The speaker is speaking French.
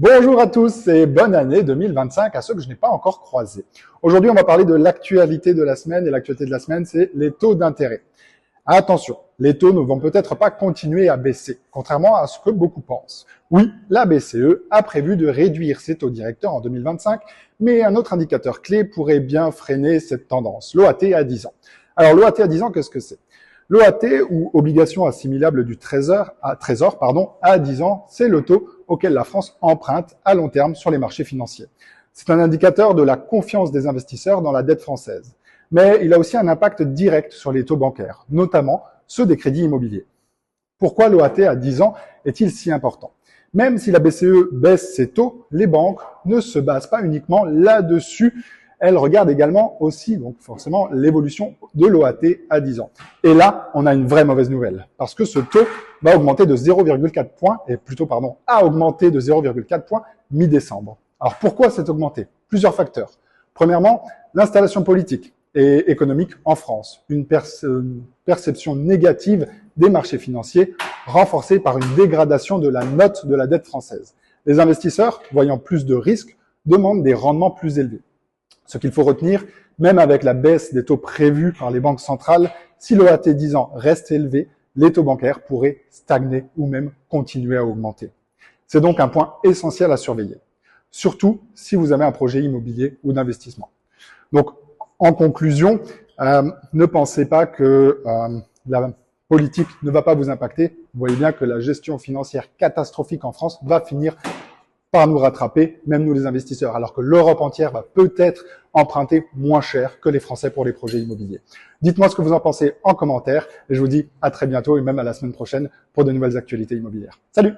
Bonjour à tous et bonne année 2025 à ceux que je n'ai pas encore croisés. Aujourd'hui, on va parler de l'actualité de la semaine et l'actualité de la semaine, c'est les taux d'intérêt. Attention, les taux ne vont peut-être pas continuer à baisser, contrairement à ce que beaucoup pensent. Oui, la BCE a prévu de réduire ses taux directeurs en 2025, mais un autre indicateur clé pourrait bien freiner cette tendance, l'OAT à 10 ans. Alors l'OAT à 10 ans, qu'est-ce que c'est ? L'OAT, ou obligation assimilable du trésor, à 10 ans, c'est le taux auquel la France emprunte à long terme sur les marchés financiers. C'est un indicateur de la confiance des investisseurs dans la dette française. Mais il a aussi un impact direct sur les taux bancaires, notamment ceux des crédits immobiliers. Pourquoi l'OAT à 10 ans est-il si important ? Même si la BCE baisse ses taux, les banques ne se basent pas uniquement là-dessus. Elles regardent également aussi, donc forcément, l'évolution de l'OAT à 10 ans. Et là, on a une vraie mauvaise nouvelle, parce que ce taux va augmenter de 0,4 points, a augmenté de 0,4 points mi-décembre. Alors pourquoi c'est augmenté ? Plusieurs facteurs. Premièrement, l'installation politique et économique en France, une perception négative des marchés financiers renforcée par une dégradation de la note de la dette française. Les investisseurs, voyant plus de risques, demandent des rendements plus élevés. Ce qu'il faut retenir, même avec la baisse des taux prévus par les banques centrales, si l'OAT 10 ans reste élevé, les taux bancaires pourraient stagner ou même continuer à augmenter. C'est donc un point essentiel à surveiller, surtout si vous avez un projet immobilier ou d'investissement. Donc, en conclusion, ne pensez pas que la politique ne va pas vous impacter. Vous voyez bien que la gestion financière catastrophique en France va finir par nous rattraper, même nous les investisseurs, alors que l'Europe entière va peut-être emprunter moins cher que les Français pour les projets immobiliers. Dites-moi ce que vous en pensez en commentaire et je vous dis à très bientôt et même à la semaine prochaine pour de nouvelles actualités immobilières. Salut!